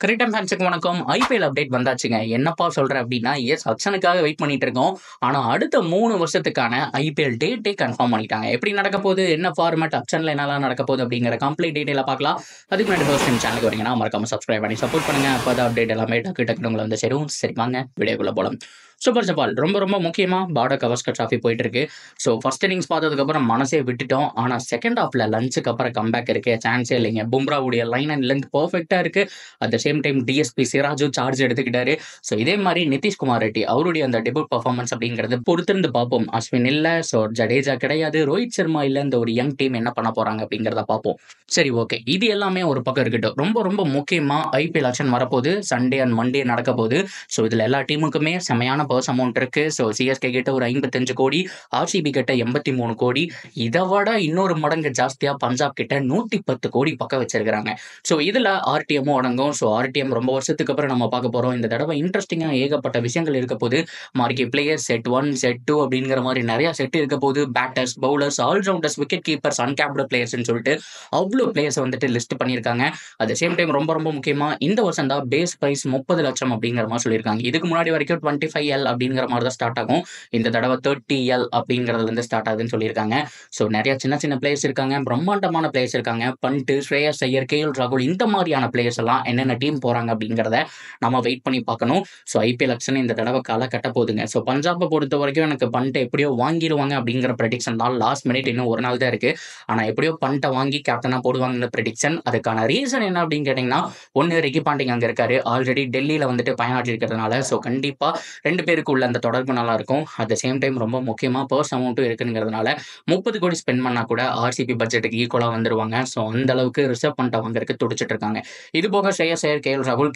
Cricket ஃபேன்ஸுக்கு வணக்கம். IPL update வந்தாச்சுங்க. என்னப்பா சொல்றேன் அப்படின்னா, ஆக்ஷனுக்காக வெயிட் பண்ணிட்டு இருக்கோம். ஆனா அடுத்த 3 வருஷத்துக்கான ஐபிஎல் டேட்டே கன்ஃபார்ம் பண்ணிட்டாங்க. எப்படி நடக்க போகுது, என்ன ஃபார்மேட், ஆப்ஷன்ல என்னலாம் நடக்க போகுது அப்படிங்கிற கம்ப்ளீட் டீடைலா பார்க்கலாம். அதுக்கு முன்னாடி ஃபர்ஸ்ட் டைம் சேனலுக்கு வரீங்கன்னா மறக்காம சப்ஸ்கிரைப் பண்ணி சப்போர்ட் பண்ணுங்க. அப்பதான் அப்டேட் எல்லாமே டக்கு டக்குனு உங்களை வந்து சேரும். சரி வாங்க வீடியோக்குள்ள போலாம். சூப்பர் ஜப்பால் ரொம்ப முக்கியமா பார்டர் கவாஸ்கர் டிராஃபி போயிட்டு இருக்கு. ஸோ ஃபர்ஸ்ட் இன்னிங்ஸ் பார்த்ததுக்கு அப்புறம் மனசே விட்டுட்டோம். ஆனா செகண்ட் ஹாஃப்ல லஞ்சுக்கு அப்புறம் கம்பேக் இருக்கு, சான்ஸே இல்லைங்க. பும்ராவுடைய லைன் அண்ட் லென்த் பர்ஃபெக்டா இருக்கு. At the same time DSP சிராஜும் சார்ஜ் எடுத்துக்கிட்டாரு. ஸோ இதே மாதிரி நிதிஷ்குமார் ரெட்டி அவருடைய அந்த டெபியூட் பர்ஃபார்மன்ஸ் அப்படிங்கிறது பொறுத்திருந்து பார்ப்போம். அஸ்வின் இல்ல, ஸோ ஜடேஜா கிடையாது, ரோஹித் சர்மா இல்ல, இந்த ஒரு யங் டீம் என்ன பண்ண போறாங்க அப்படிங்கிறத பார்ப்போம். சரி ஓகே, இது எல்லாமே ஒரு பக்கம் இருக்கட்டும். ரொம்ப முக்கியமா ஐபிஎல் ஆக்ஷன் வரப்போகுது. சண்டே அண்ட் மண்டே நடக்க போகுது. ஸோ இதுல எல்லா டீமுக்குமே செமையான பர்ஸ் அமௌண்ட் இருக்கு. ஸோ சிஎஸ்கே கிட்ட ஒரு 55 கோடி, ஆர்சிபி கிட்ட 83 கோடி, இதை விட இன்னொரு மடங்கு ஜாஸ்தியா பஞ்சாப் கிட்ட 110 கோடி பக்கம் வச்சிருக்காங்க. ஸோ இதுல ஆர்டிஎம்மும் அடங்கும். ஸோ ஆர்டிஎம் ரொம்ப வருஷத்துக்கு அப்புறம் நம்ம பார்க்க போறோம். இந்த தடவை இன்ட்ரெஸ்டிங்கா ஏகப்பட்ட விஷயங்கள் இருக்க போது. மார்க்கி பிளேயர் செட் 1 செட் 2 அப்படிங்கிற மாதிரி நிறைய செட் இருக்க போது. Batters, bowlers, all-rounders, wicket keepers, uncapped players சொல்லிட்டு அவ்வளோ பிளேயர்ஸ் வந்துட்டு லிஸ்ட் பண்ணியிருக்காங்க. அட் த சேம் டைம் ரொம்ப முக்கியமா இந்த வருஷம் தான் பேஸ் பிரைஸ் 30 லட்சம் அப்படிங்கிற மாதிரி சொல்லியிருக்காங்க. இதுக்கு முன்னாடி வரைக்கும் 25L அப்படிங்கிற மாதிரி தான் ஸ்டார்ட் ஆகும். இந்த தடவை 30L அப்படிங்கிறதுல இருந்து ஸ்டார்ட் ஆகுதுன்னு சொல்லியிருக்காங்க. ஸோ நிறைய சின்ன பிளேயர்ஸ் இருக்காங்க, பிரம்மாண்டமான பிளேயர்ஸ் இருக்காங்க. பண்ட், ஸ்ரேயஸ் ஐயர், கேஎல் ராகுல், இந்த மாதிரியான பிளேயர்ஸ் எல்லாம் என்னென்ன டீம் போறாங்க அப்படிங்கிறத நம்ம வெயிட் பண்ணி பார்க்கணும். ஸோ ஐபிஎல் ஆக்ஷன் இந்த தடவை கால கட்ட போகுதுங்க. ஸோ பஞ்சாபை பொறுத்த வரைக்கும் எனக்கு பண்ட் எப்படியோ வாங்கிடுவாங்க அப்படிங்கிற ப்ரெடிக்ஷன் தான். லாஸ்ட் மினிட் இன்னும் ஒரு நாள் தான் இருக்கு. ஆனா எப்படியோ பண்ட்டை வாங்கி கேப்டனா போடுவாங்க ப்ரெடிக்ஷன். அதுக்கான ரீசன் என்ன அப்படின்னு கேட்டீங்கன்னா, ஒன்னு ரிக்கி பாண்டிங் அங்க இருக்காரு, ஆல்ரெடி டெல்லியில வந்துட்டு பயனாற்றி இருக்கிறதுனால. ஸோ கண்டிப்பா 2 பேருக்கு உள்ள அந்த தொடர்பு நல்லா இருக்கும். அட் த சேம் டைம் ரொம்ப முக்கியமா பர்ஸ் அமௌண்ட்டும் இருக்குங்கிறதுனால 30 கோடி ஸ்பெண்ட் பண்ணா கூட ஆர்சிபி பட்ஜெட்டுக்கு ஈக்குவலா வந்துருவாங்க. ஸோ அந்த அளவுக்கு ரிசர்வ் பண்ணிட்டு வாங்கறதுக்கு துடிச்சிட்டு இருக்காங்க. இது போக ஸ்ரேயஸ் ஐயர்,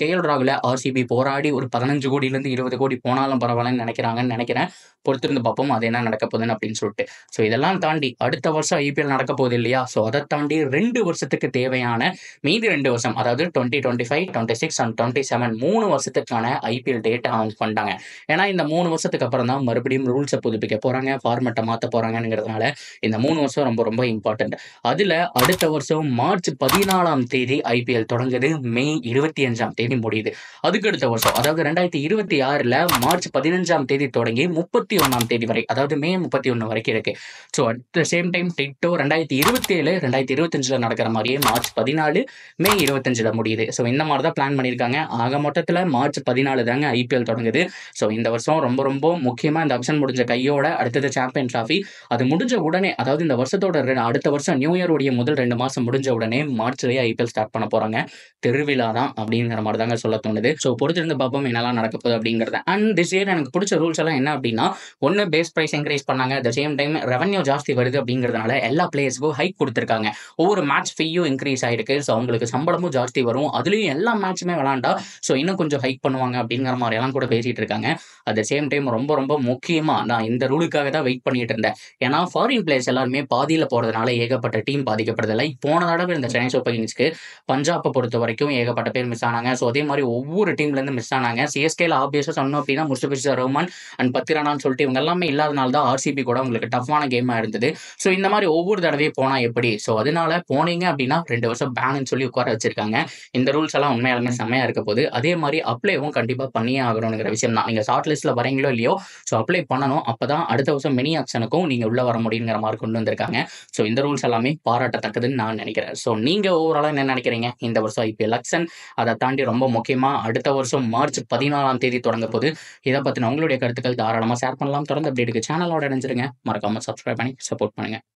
கேஎல் ராகுல ஆர்சிபி போராடி ஒரு 15 கோடியிலிருந்து 20 கோடி போனாலும் பரவாயில்லன்னு நினைக்கிறேன். பொறுத்திருந்து பார்ப்போம் அது என்ன நடக்க போகுதுன்னு அப்படின்னு சொல்லிட்டு. ஸோ இதெல்லாம் தாண்டி அடுத்த வருஷம் ஐபிஎல் நடக்க போகுது இல்லையா? ஸோ அதை தாண்டி 2 வருஷத்துக்கு தேவையான மீதி 2 வருஷம், அதாவது 2025, 26 அண்ட் 27 3 வருஷத்துக்கான ஐபிஎல் டேட்டை அனௌன்ஸ் பண்ணிட்டாங்க. ஏன்னா இந்த 3 வருஷத்துக்கு அப்புறம் தான் மறுபடியும் ரூல்ஸை புதுப்பிக்க போறாங்க, ஃபார்மேட்டை மாற்ற போறாங்கிறதுனால இந்த 3 வருஷம் ரொம்ப இம்பார்ட்டன்ட். அதுல அடுத்த வருஷம் மார்ச் 14ஆம் தேதி ஐபிஎல் தொடங்குது, மே 25ஆம் தேதி முடியுது. அதுக்கு அடுத்த வருஷம், அதாவது 2026ல மார்ச் 15ஆம் தேதி தொடங்கி 31ஆம் தேதி வரை, அதாவது மே 31 வரைக்கும் இருக்கு. So at the same time டிக்டோ 2027 2025ல நடக்கிற மாதிரியே மார்ச் 14 மே 25ல முடியுது. ஸோ இந்த மாதிரி தான் பிளான் பண்ணியிருக்காங்க. ஆக மொத்தத்தில் மார்ச் 14 தாங்க ஐபிஎல் தொடங்குது. ஸோ இந்த வருஷம் ரொம்ப முக்கியமாக இந்த ஆப்ஷன் முடிஞ்ச கையோட அடுத்தது சாம்பியன் டிராஃபி. அது முடிஞ்ச உடனே, அதாவது இந்த வருஷத்தோட அடுத்த வருஷம் நியூ இயர் உடைய முதல் 2 மாசம் முடிஞ்ச உடனே மார்ச்லேயே ஐபிஎல் ஸ்டார்ட் பண்ண போறாங்க. திருவிழா தான் அப்படிங்கிற மாதிரி தாங்க சொல்ல தோணுது. ஸோ பொறுத்திருந்து பார்ப்போம் என்னெல்லாம் நடக்க போகுது அப்படிங்கிறத. அண்ட் திஸ் இயர் எனக்கு பிடிச்ச ரூல்ஸ் எல்லாம் என்ன அப்படின்னா, ஒன்று பேஸ் பிரைஸ் இன்க்ரீஸ் பண்ணாங்க, at the same time revenue ஜாஸ்தி வருது அப்படிங்கிறதுனால எல்லா பிளேயர்ஸ்க்கும் ஹைக் கொடுத்துருக்காங்க. ஒவ்வொரு மேட்ச் ஃபீயும் இன்க்ரீஸ் ஆயிருக்கு. ஸோ அவங்களுக்கு சம்பளமும் ஜாஸ்தி வரும். அதுலேயும் எல்லா மேட்சுமே விளாண்டா ஸோ இன்னும் கொஞ்சம் ஹைக் பண்ணுவாங்க அப்படிங்கிற மாதிரி எல்லாம் கூட பேசிட்டு இருக்காங்க. அட் த சேம் டைம் ரொம்ப முக்கியமா நான் இந்த ரூலுக்காக தான் வெயிட் பண்ணிட்டு இருந்தேன். ஏன்னா ஃபாரின் பிளேயர்ஸ் எல்லாருமே பாதியில் போறதுனால ஏகப்பட்ட டீம் பாதிக்கப்படுதில்லை. போன தடவை இந்த சென்னை சூப்பர் கிங்ஸ்க்கு பஞ்சாபை பொறுத்த வரைக்கும் ஏகப்பட்ட பேர் மிஸ் ஆனாங்க. ஸோ அதே மாதிரி ஒவ்வொரு டீம்ல இருந்து மிஸ் ஆனாங்க. சிஎஸ்கேல ஆப்வியஸா சொன்னோம் அப்படின்னா முஸ்தபிஷா ரஹ்மான் அண்ட் பத்திரானான்னு சொல்லிட்டு இவங்க எல்லாமே இல்லாதனால தான் ஆர்சிபி கூட உங்களுக்கு டஃப்பான கேமா இருந்தது. ஸோ இந்த மாதிரி ஒவ்வொரு தடவையும் போனா எப்படி? ஸோ அதனால போனீங்க அப்படின்னா 2 வருஷம் பேன்னு சொல்லி உட்கார வச்சிருக்காங்க. இந்த ரூல்ஸ் எல்லாம் உண்மையாலுமே செம்மையா இருக்க போது. அதே மாதிரி அப்ளைவும் கண்டிப்பா பண்ணியே ஆகணுங்கிற விஷயம் தான். நீங்க ஷார்ட் லிஸ்ட்ல வரீங்களோ இல்லையோ, ஸோ அப்ளை பண்ணணும். அப்பதான் அடுத்த வருஷம் மினி ஆக்ஷனுக்கும் நீங்க உள்ள வர முடியுங்கிற மாதிரி கொண்டு வந்திருக்காங்க. ஸோ இந்த ரூல்ஸ் எல்லாமே பாராட்டத்தக்கதுன்னு நான் நினைக்கிறேன். ஸோ நீங்க ஓவராலா என்ன நினைக்கிறீங்க இந்த வருஷம் ஐபிஎல் ஆக்ஷன்? அதை தாண்டி ரொம்ப முக்கியமா அடுத்த வருஷம் மார்ச் 14ஆம் தேதி தொடங்க போது. இதை பத்தின உங்களுடைய கருத்துக்கள் தாராளமா ஷேர் பண்ணலாம். தொடர்ந்து அப்டேட்டுக்கு சேனலோட இணைஞ்சிருங்க. மறக்காம சப்ஸ்கிரைப் பண்ணி சப்போர்ட் பண்ணுங்க.